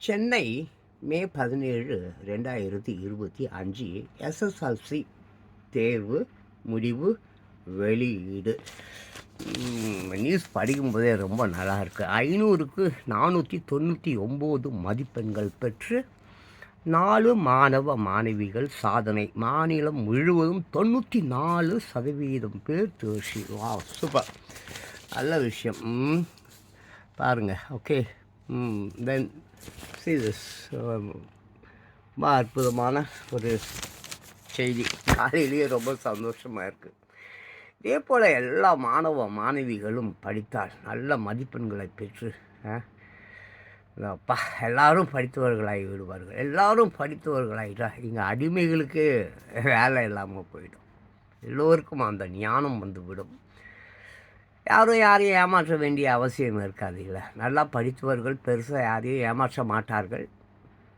சென்னை மே 17, 2025 SSLC தேர்வு முடிவு வெளியீடு. நியூஸ் படிக்கும்போதே ரொம்ப நல்லா இருக்குது. 500க்கு 499 மதிப்பெண்கள் பெற்று 4 மாணவ மாணவிகள் சாதனை. மாநிலம் முழுவதும் 94% பேர் தேர்ச்சி. வா, சூப்பர், நல்ல விஷயம். பாருங்கள். Okay, then see this. ரொம்ப அற்புதமான ஒரு செய்தி. காலையிலேயே ரொம்ப சந்தோஷமாக இருக்குது. இதே போல் எல்லா மாணவ மாணவிகளும் படித்தால் நல்ல மதிப்பெண்களை பெற்று அப்பா எல்லோரும் படித்தவர்களாகி விடுவார்கள். எல்லோரும் படித்தவர்களாகிட்டால் இங்கே அடிமைகளுக்கு வேலை இல்லாமல் போயிடும். எல்லோருக்கும் அந்த ஞானம் வந்துவிடும். யாரும் யாரையும் ஏமாற்ற வேண்டிய அவசியம் இருக்காது. இல்லை, நல்லா படித்தவர்கள் பெருசாக யாரையும் ஏமாற்ற மாட்டார்கள்.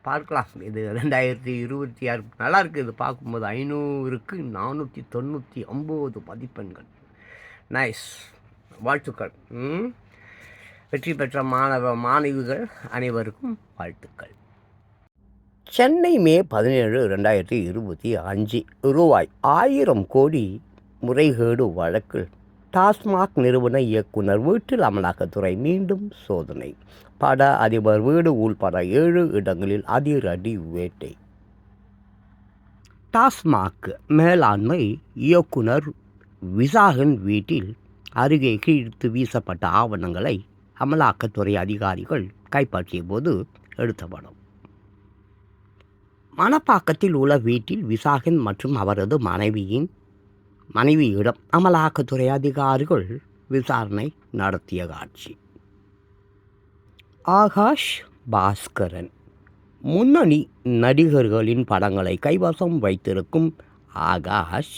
பார்க்கலாம். இது 2026 நல்லா இருக்குது. இது பார்க்கும்போது 500க்கு 499 மதிப்பெண்கள். நைஸ், வாழ்த்துக்கள். வெற்றி பெற்ற மாணவ மாணவிகள் அனைவருக்கும் வாழ்த்துக்கள். சென்னை மே 17, 2025 ரூபாய் 1000 கோடி முறைகேடு வழக்கில் டாஸ்மாக் நிறுவன இயக்குனர் வீட்டில் அமலாக்கத்துறை மீண்டும் சோதனை. பட அதிபர் வீடு உள்பட 7 இடங்களில் அதிரடி வேட்டை. டாஸ்மாக் மேலாண்மை இயக்குனர் விசாகன் வீட்டில் அருகே கிழித்து வீசப்பட்ட ஆவணங்களை அமலாக்கத்துறை அதிகாரிகள் கைப்பற்றிய போது எடுத்த படம். மணப்பாக்கத்தில் உள்ள வீட்டில் விசாகன் மற்றும் அவரது மனைவியிடம் அமலாக்கத்துறை அதிகாரிகள் விசாரணை நடத்திய காட்சி. ஆகாஷ் பாஸ்கரன் முன்னணி நடிகர்களின் படங்களை கைவசம் வைத்திருக்கும் ஆகாஷ்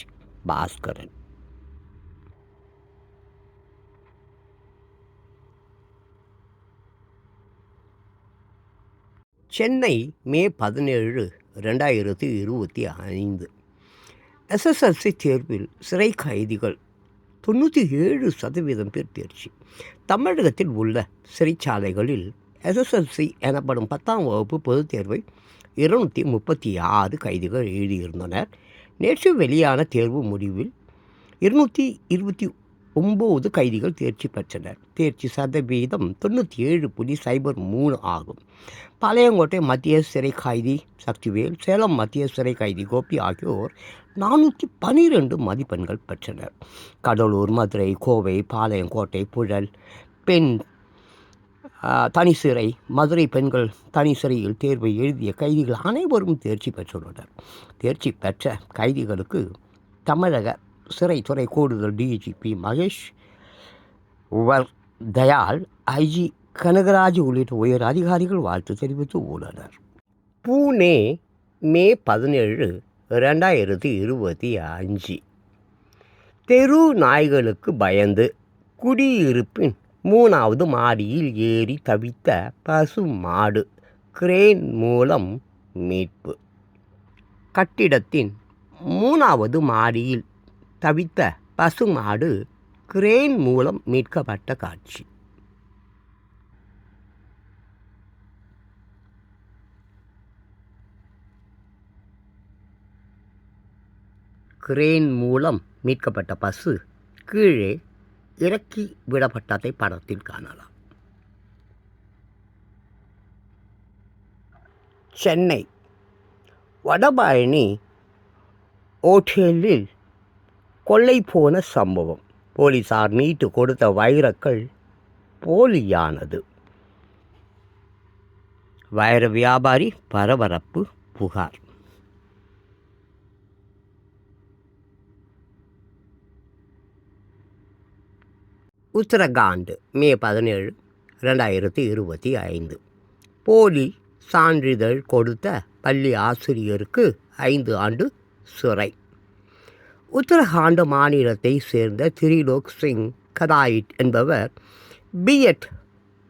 பாஸ்கரன் சென்னை மே 17, 2025 எஸ்எஸ்எல்சி தேர்வில் சிறை கைதிகள் 97% பேர் தேர்ச்சி. தமிழகத்தில் உள்ள சிறைச்சாலைகளில் எஸ்எஸ்எல்சி எனப்படும் 10ஆம் வகுப்பு பொதுத் தேர்வை 236 கைதிகள் எழுதியிருந்தனர். நேற்று வெளியான தேர்வு முடிவில் 229 கைதிகள் தேர்ச்சி பெற்றனர். தேர்ச்சி சதவீதம் 97.03 ஆகும். பாளையங்கோட்டை மத்திய சிறை கைதி சக்திவேல், சேலம் மத்திய சிறை கைதி கோபி ஆகியோர் 412 மதிப்பெண்கள் பெற்றனர். கடலூர், மதுரை, கோவை, பாளையங்கோட்டை புழல் பெண் தனி சிறை, மதுரை பெண்கள் தனி சிறையில் தேர்வை எழுதிய கைதிகள் அனைவரும் தேர்ச்சி பெற்றுள்ளனர். தேர்ச்சி பெற்ற கைதிகளுக்கு தமிழக சிறைத்துறை கூடுதல் டிஜிபி மகேஷ் தயாள், ஐஜி கனகராஜ் உள்ளிட்ட உயர் அதிகாரிகள் வாழ்த்து தெரிவித்து உள்ளனர். பூனே மே 17, 2025 தெரு நாய்களுக்கு பயந்து குடியிருப்பின் 3வது மாடியில் ஏறி தவித்த பசு மாடு கிரேன் மூலம் மீட்பு. கட்டிடத்தின் 3வது மாடியில் தவித்த பசு மாடு கிரேன் மூலம் மீட்கப்பட்ட காட்சி. கிரேன் மூலம் மீட்கப்பட்ட பசு கீழே இறக்கி விடப்பட்டதை படத்தில் காணலாம். சென்னை வடபழனி ஓட்டலில் கொள்ளை போன சம்பவம். போலீசார் மீட்டு கொடுத்த வைரக்கல் போலியானது. வைர வியாபாரி பரபரப்பு புகார். உத்தரகாண்ட் மே 17, 2025 போலி சான்றிதழ் கொடுத்த பள்ளி ஆசிரியருக்கு 5 ஆண்டு சிறை. உத்தரகாண்ட் மாநிலத்தை சேர்ந்த திரிலோக் சிங் கதாயிட் என்பவர் பிஎட்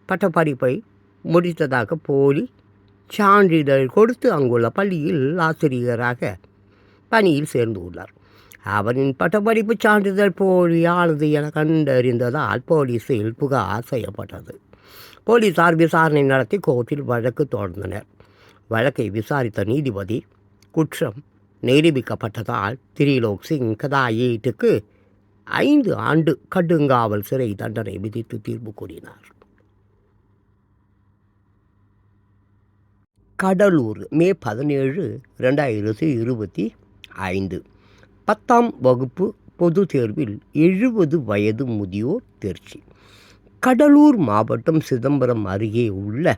பட்டப்படிப்பை முடித்ததாக போலி சான்றிதழ் கொடுத்து அங்குள்ள பள்ளியில் ஆசிரியராக பணியில் சேர்ந்து உள்ளார். அவரின் பட்டப்படிப்பு சான்றிதழ் போலியானது என கண்டறிந்ததால் போலீஸில் புகார் செய்யப்பட்டது. போலீசார் விசாரணை நடத்தி கோர்ட்டில் வழக்கு தொடர்ந்தனர். வழக்கை விசாரித்த நீதிபதி குற்றம் நிரூபிக்கப்பட்டதால் திரிலோக் சிங் கதாயேட்டுக்கு 5 ஆண்டு கடுங்காவல் சிறை தண்டனை விதித்து தீர்ப்பு கூறினார். கடலூர் மே 17, 2025. 10ஆம் வகுப்பு பொதுத் தேர்வில் 70 வயது முதியோர் தேர்ச்சி. கடலூர் மாவட்டம் சிதம்பரம் அருகே உள்ள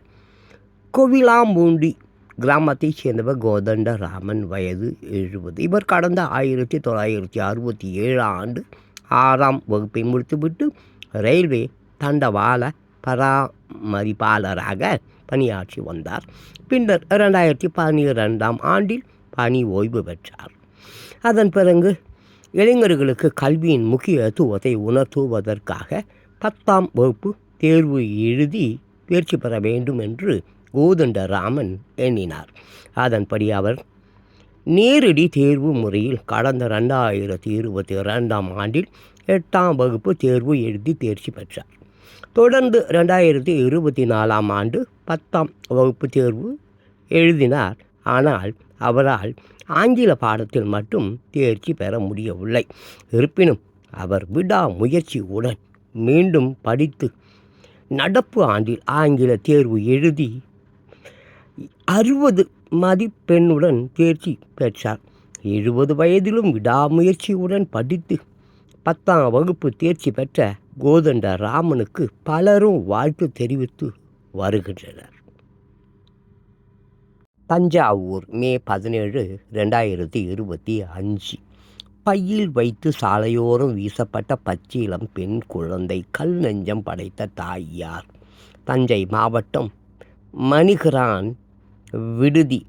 கோவிலாம்பூண்டி கிராமத்தைச் சேர்ந்தவர் கோதண்டராமன், வயது 70. இவர் கடந்த 1967 ஆண்டு 6ஆம் வகுப்பை முடித்துவிட்டு ரயில்வே தண்டவாள பராமரிப்பாளராக பணியாற்றி வந்தார். பின்னர் 2012ஆம் ஆண்டில் பணி ஓய்வு பெற்றார். அதன் பிறகு இளைஞர்களுக்கு கல்வியின் முக்கியத்துவத்தை உணர்த்துவதற்காக 10ஆம் வகுப்பு தேர்வு எழுதி தேர்ச்சி பெற வேண்டும் என்று கோதண்டராமன் எண்ணினார். அதன்படி அவர் நேரடி தேர்வு முறையில் கடந்த 2022ஆம் ஆண்டில் 8ஆம் வகுப்பு தேர்வு எழுதி தேர்ச்சி பெற்றார். தொடர்ந்து 2024ஆம் ஆண்டு 10ஆம் வகுப்பு தேர்வு எழுதினார். ஆனால் அவரால் ஆங்கில பாடத்தில் மட்டும் தேர்ச்சி பெற முடியவில்லை. இருப்பினும் அவர் விடாமுயற்சியுடன் மீண்டும் படித்து நடப்பு ஆண்டில் ஆங்கில தேர்வு எழுதி 60 மதிப்பெண்ணுடன் தேர்ச்சி பெற்றார். 70 வயதிலும் விடாமுயற்சியுடன் படித்து 10ஆம் வகுப்பு தேர்ச்சி பெற்ற கோதண்டராமனுக்கு பலரும் வாழ்த்து தெரிவித்து வருகின்றனர். தஞ்சாவூர் மே 17, 2025. பையில் வைத்து சாலையோரம் வீசப்பட்ட பச்சிளம் பெண் குழந்தை கல் நெஞ்சம் படைத்த தாய் யார்? தஞ்சை மாவட்டம் மணிகிரான் விடுதி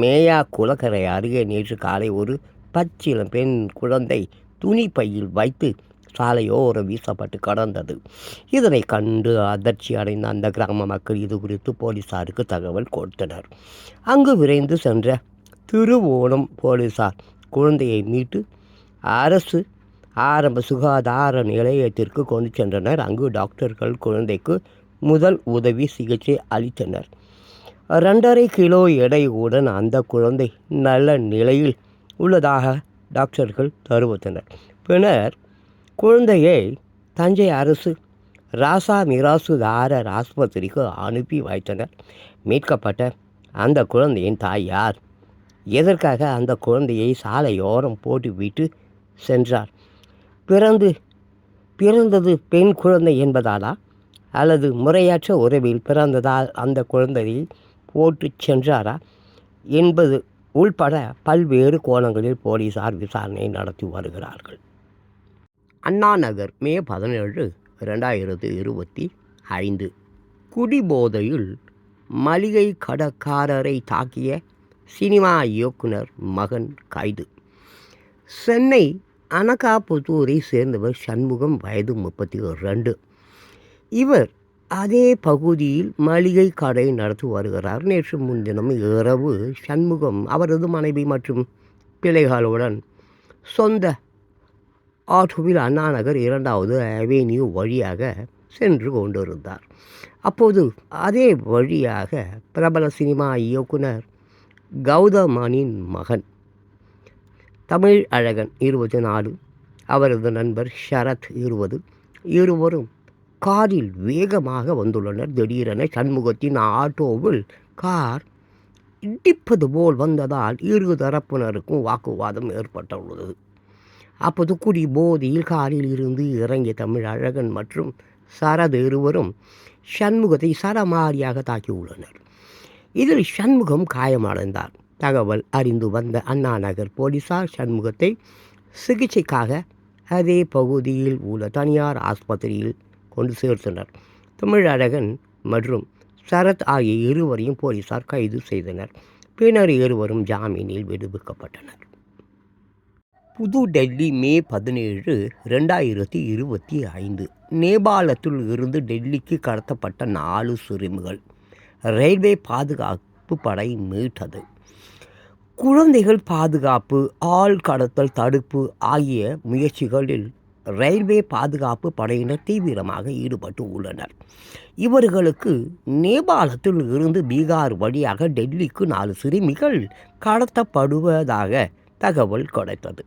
மேயா குளக்கரை அருகே நேற்று காலை ஒரு பச்சிளம் பெண் குழந்தை துணி பையில் வைத்து சாலையோரம் வீசப்பட்டு கடந்தது. இதனை கண்டு அதிர்ச்சி அடைந்த அந்த கிராம மக்கள் இது குறித்து போலீசாருக்கு தகவல் கொடுத்தனர். அங்கு விரைந்து சென்ற திருவோணம் போலீசார் குழந்தையை மீட்டு அரசு ஆரம்ப சுகாதார நிலையத்திற்கு கொண்டு சென்றனர். அங்கு டாக்டர்கள் குழந்தைக்கு முதல் உதவி சிகிச்சை அளித்தனர். 2.5 கிலோ எடையுடன் அந்த குழந்தை நல்ல நிலையில் உள்ளதாக டாக்டர்கள் தெரிவித்தனர். பின்னர் குழந்தையை தஞ்சை அரசு ராசா மிராசுதாரர் ஆஸ்பத்திரிக்கு அனுப்பி வைத்தனர். மீட்கப்பட்ட அந்த குழந்தையின் தாய் யார்? எதற்காக அந்த குழந்தையை சாலையோரம் போட்டுவிட்டு சென்றார்? பிறந்தது பெண் குழந்தை என்பதாலா அல்லது முறையற்ற உறவில் பிறந்ததால் அந்த குழந்தையை போட்டு சென்றாரா என்பது உள்பட பல்வேறு கோணங்களில் போலீசார் விசாரணை நடத்தி வருகிறார்கள். அண்ணா நகர் மே 17, 2025. குடிபோதையில் மளிகை கடைக்காரரை தாக்கிய சினிமா இயக்குனர் மகன் கைது. சென்னை அனகாபுத்தூரை சேர்ந்தவர் சண்முகம், வயது 32. இவர் அதே பகுதியில் மளிகை கடை நடத்தி வருகிறார். நேற்று முன்தினம் இரவு சண்முகம் அவரது மனைவி மற்றும் பிள்ளைகளுடன் சொந்த ஆட்டோவில் அண்ணா நகர் 2வது அவென்யூ வழியாக சென்று கொண்டிருந்தார். அப்போது அதே வழியாக பிரபல சினிமா இயக்குனர் கௌதமனின் மகன் தமிழ் அழகன் 24, அவரது நண்பர் ஷரத் 20, இருவரும் காரில் வேகமாக வந்துள்ளனர். திடீரென சண்முகத்தின் ஆட்டோவில் கார் இடிப்பது போல் வந்ததால் இரு தரப்பினருக்கும் வாக்குவாதம் ஏற்பட்டுள்ளது. அப்போது குடி போதையில் காரில் இருந்து இறங்கிய தமிழ் அழகன் மற்றும் சரத் இருவரும் சண்முகத்தை சரமாரியாக தாக்கியுள்ளனர். இதில் சண்முகம் காயமடைந்தார். தகவல் அறிந்து வந்த அண்ணா நகர் போலீசார் சண்முகத்தை சிகிச்சைக்காக அதே பகுதியில் உள்ள தனியார் ஆஸ்பத்திரியில் கொண்டு சேர்த்தனர். தமிழழகன் மற்றும் சரத் ஆகிய இருவரையும் போலீசார் கைது செய்தனர். பின்னர் இருவரும் ஜாமீனில் விடுவிக்கப்பட்டனர். புதுடெல்லி மே 17, 2025. நேபாளத்தில் இருந்து டெல்லிக்கு கடத்தப்பட்ட 4 சிறுமிகள் ரயில்வே பாதுகாப்பு படை மீட்டது. குழந்தைகள் பாதுகாப்பு, ஆள் கடத்தல் தடுப்பு ஆகிய முயற்சிகளில் ரயில்வே பாதுகாப்பு படையினர் தீவிரமாக ஈடுபட்டு உள்ளனர். இவர்களுக்கு நேபாளத்தில் இருந்து பீகார் வழியாக டெல்லிக்கு 4 சிறுமிகள் கடத்தப்படுவதாக தகவல் கிடைத்தது.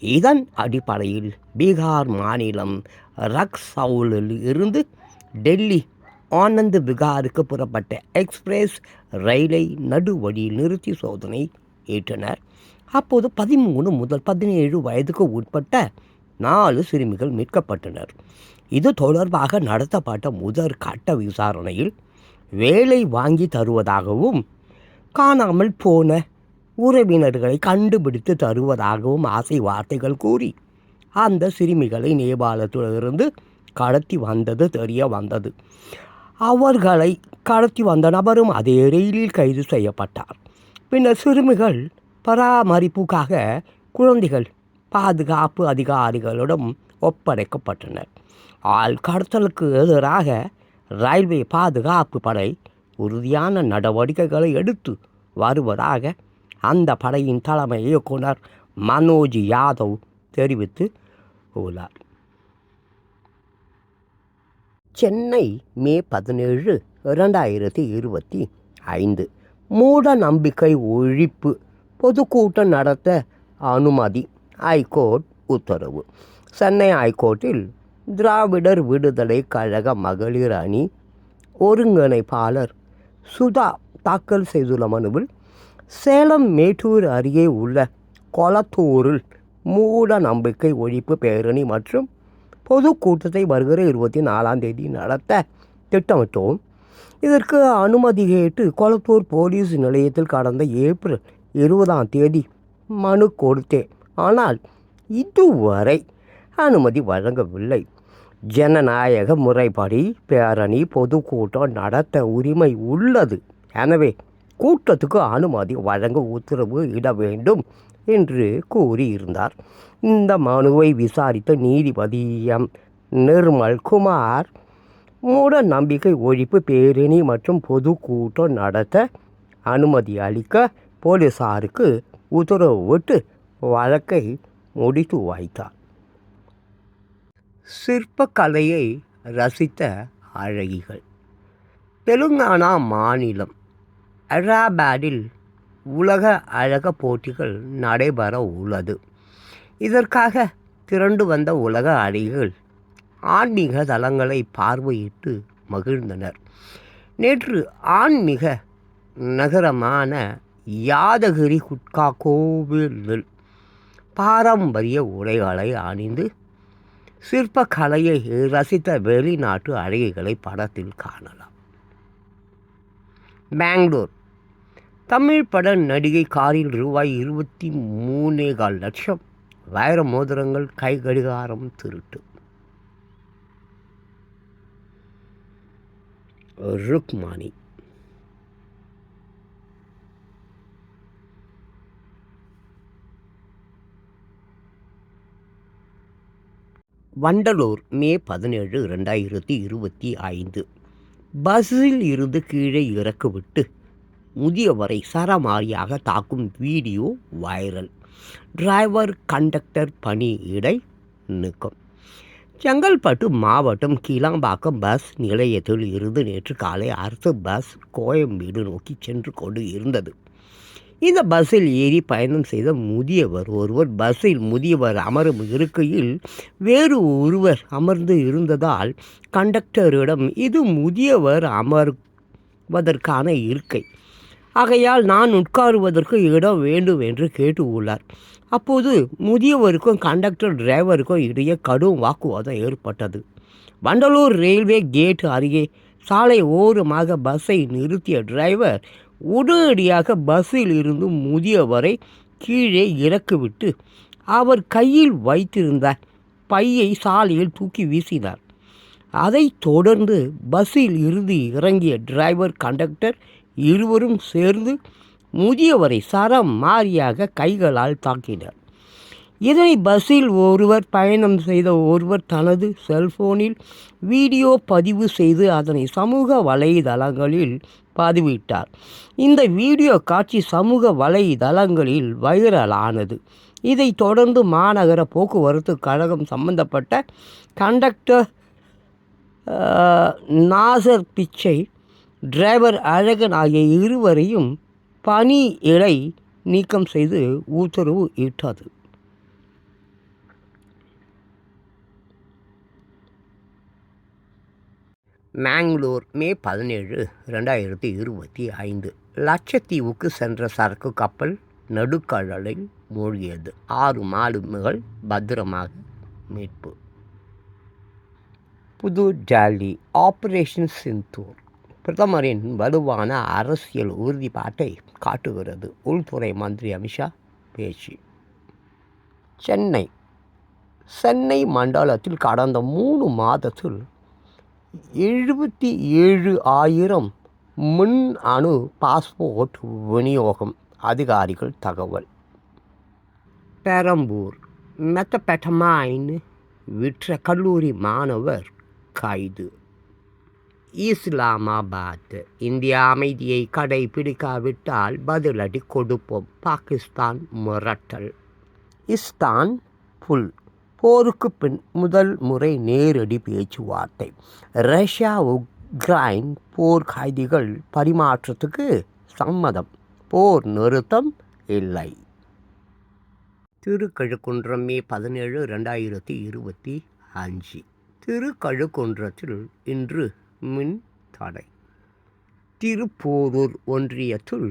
இதன் அடிப்படையில் பீகார் மாநிலம் ரக்சௌலில் இருந்து டெல்லி ஆனந்த் விகாருக்கு புறப்பட்ட எக்ஸ்பிரஸ் ரயிலை நடுவழியில் நிறுத்தி சோதனை ஏற்றனர். அப்போது 13 முதல் 17 வயதுக்கு உட்பட்ட 4 சிறுமிகள் மீட்கப்பட்டனர். இது தொடர்பாக நடத்தப்பட்ட முதற்கட்ட விசாரணையில் வேலை வாங்கி தருவதாகவும் காணாமல் போன உறவினர்களை கண்டுபிடித்து தருவதாகவும் ஆசை வார்த்தைகள் கூறி அந்த சிறுமிகளை நேபாளத்திலிருந்து கடத்தி வந்தது தெரிய வந்தது. அவர்களை கடத்தி வந்த நபரும் அதே ரயிலில் கைது செய்யப்பட்டார். பின்னர் சிறுமிகள் பராமரிப்புக்காக குழந்தைகள் பாதுகாப்பு அதிகாரிகளிடம் ஒப்படைக்கப்பட்டனர். ஆள் கடத்தலுக்கு எதிராக ரயில்வே பாதுகாப்பு படை உறுதியான நடவடிக்கைகளை எடுத்து வருவதாக அந்த படையின் தலைமை இயக்குனர் மனோஜ் யாதவ் தெரிவித்து உள்ளார். சென்னை மே 17, 2025 மூட நம்பிக்கை ஒழிப்பு பொதுக்கூட்டம் நடத்த அனுமதி ஐகோர்ட் உத்தரவு. சென்னை ஐகோர்ட்டில் திராவிடர் விடுதலை கழக மகளிர் அணி ஒருங்கிணைப்பாளர் சுதா தாக்கல் செய்துள்ள மனுவில் சேலம் மேட்டூர் அருகே உள்ள கொளத்தூரில் மூட நம்பிக்கை ஒழிப்பு பேரணி மற்றும் பொதுக்கூட்டத்தை வருகிற 24ஆம் தேதி நடத்த திட்டமிட்டோம். இதற்கு அனுமதி கேட்டு கொளத்தூர் போலீஸ் நிலையத்தில் கடந்த ஏப்ரல் 20ஆம் தேதி மனு கொடுத்தேன். ஆனால் இதுவரை அனுமதி வழங்கவில்லை. ஜனநாயக முறைப்படி பேரணி பொதுக்கூட்டம் நடத்த உரிமை உள்ளது. எனவே கூட்டத்துக்கு அனுமதி வழங்க உத்தரவு இட வேண்டும் என்று கூறியிருந்தார். இந்த மனுவை விசாரித்த நீதிபதி எம். நிர்மல் குமார் மூட நம்பிக்கை ஒழிப்பு பேரணி மற்றும் பொதுக்கூட்டம் நடத்த அனுமதி அளிக்க போலீசாருக்கு உத்தரவிட்டு வழக்கை முடித்து வைத்தார். சிற்பக்கலையை ரசித்த அழகிகள். தெலுங்கானா மாநிலம் ஹைதராபாத்தில் உலக அழக போட்டிகள் நடைபெற உள்ளது. இதற்காக திரண்டு வந்த உலக அழகிகள் ஆன்மீக தலங்களை பார்வையிட்டு மகிழ்ந்தனர். நேற்று ஆன்மீக நகரமான யாதகிரி குட்கா கோவிலில் பாரம்பரிய உடைகளை அணிந்து சிற்பக்கலையை ரசித்த வெளிநாட்டு அழகிகளை படத்தில் காணலாம். பெங்களூர் தமிழ் பட நடிகை காரில் ரூபாய் 23.25 லட்சம் வைர மோதிரங்கள் கை கடிகாரம் திருட்டு. ருக்மானி. வண்டலூர் மே 17, 2025 பஸ்ஸில் இருந்து கீழே இறக்கிவிட்டு முதியவரை சரமாரியாக தாக்கும் வீடியோ வைரல். டிரைவர் கண்டக்டர் பணி இடை நீக்கம். செங்கல்பட்டு மாவட்டம் கீழாம்பாக்கம் பஸ் நிலையத்தில் இருந்து நேற்று காலை அரசு பஸ் கோயம்பேடு நோக்கி சென்று கொண்டு இருந்தது. இந்த பஸ்ஸில் ஏறி பயணம் செய்த முதியவர் ஒருவர் பஸ்ஸில் முதியவர் அமரும் இருக்கையில் வேறு ஒருவர் அமர்ந்து இருந்ததால் கண்டக்டரிடம் இது முதியவர் அமர்வதற்கான இருக்கை, ஆகையால் நான் உட்காருவதற்கு இடம் வேண்டும் என்று கேட்டு உள்ளார். அப்போது முதியவருக்கும் கண்டக்டர் டிரைவருக்கும் இடையே கடும் வாக்குவாதம் ஏற்பட்டது. வண்டலூர் ரயில்வே கேட் அருகே சாலை ஓரமாக பஸ்ஸை நிறுத்திய டிரைவர் உடனடியாக பஸ்ஸில் இருந்து முதியவரை கீழே இறக்கிவிட்டு அவர் கையில் வைத்திருந்த பையை சாலையில் தூக்கி வீசினார். அதைத் தொடர்ந்து பஸ்ஸில் இருந்து இறங்கிய டிரைவர் கண்டக்டர் இருவரும் சேர்ந்து முதியவரை சரமாரியாக கைகளால் தாக்கினர். இதனை பஸ்ஸில் பயணம் செய்த ஒருவர் தனது செல்போனில் வீடியோ பதிவு செய்து அதனை சமூக வலைதளங்களில் பதிவிட்டார். இந்த வீடியோ காட்சி சமூக வலைதளங்களில் வைரலானது. இதைத் தொடர்ந்து மாநகர போக்குவரத்து கழகம் சம்பந்தப்பட்ட கண்டக்டர் நாசர் பிச்சை, டிரைவர் அழகன் ஆகிய இருவரையும் பணியிடை நீக்கம் செய்து உத்தரவு இட்டது. மேங்களூர் மே 17, 2025. லட்சத்தீவுக்கு சென்ற சரக்கு கப்பல் நடுக்கடலில் மூழ்கியது. 6 மாலுமிகள் பத்திரமாக மீட்பு. புது டெல்லி ஆபரேஷன் சிந்தூர் பிரதமரின் வலுவான அரசியல் உறுதிப்பாட்டை காட்டுகிறது. உள்துறை மந்திரி அமித்ஷா பேச்சு. சென்னை மண்டலத்தில் கடந்த 3 மாதத்தில் 77,000 மின்னணு பாஸ்போர்ட் விநியோகம். அதிகாரிகள் தகவல். பெரம்பூர் மெத்தபெட்டமைன் விற்ற கல்லூரி மாணவர் கைது. இஸ்லாமாபாத் இந்தியா அமைதியை கடைபிடிக்காவிட்டால் பதிலடி கொடுப்போம், பாகிஸ்தான் மிரட்டல். இஸ்தான்புல் போருக்கு பின் முதல் முறை நேரடி பேச்சுவார்த்தை. ரஷ்யா உக்ரைன் போர் கைதிகள் பரிமாற்றத்துக்கு சம்மதம். போர் நிறுத்தம் இல்லை. திருக்கழுக்குன்றம் மே 17, 2025. திருக்கழுக்குன்றத்தில் இன்று மின் தடை. திருப்போரூர் ஒன்றியத்தில்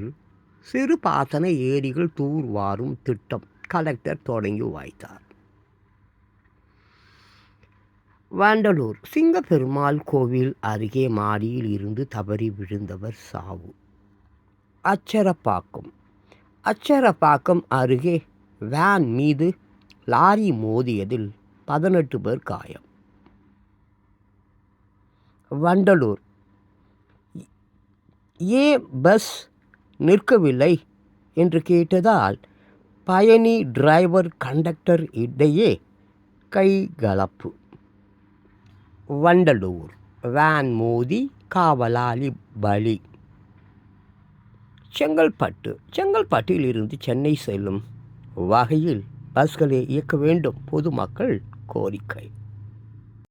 சிறுபாசன ஏரிகள் தூர்வாரும் திட்டம் கலெக்டர் தொடங்கி வைத்தார். வண்டலூர் சிங்கப்பெருமாள் கோவில் அருகே மாடியில் இருந்து தவறி விழுந்தவர் சாவு. அச்சரப்பாக்கம் அருகே வேன் மீது லாரி மோதியதில் 18 பேர் காயம். வண்டலூர் ஏன் பஸ் நிற்கவில்லை என்று கேட்டதால் பயணி டிரைவர் கண்டக்டர் இடையே கைகலப்பு. வண்டலூர் வேன் மோதி காவலாளி பலி. செங்கல்பட்டில் இருந்து சென்னை செல்லும் வகையில் பஸ்களை இயக்க வேண்டும், பொதுமக்கள் கோரிக்கை.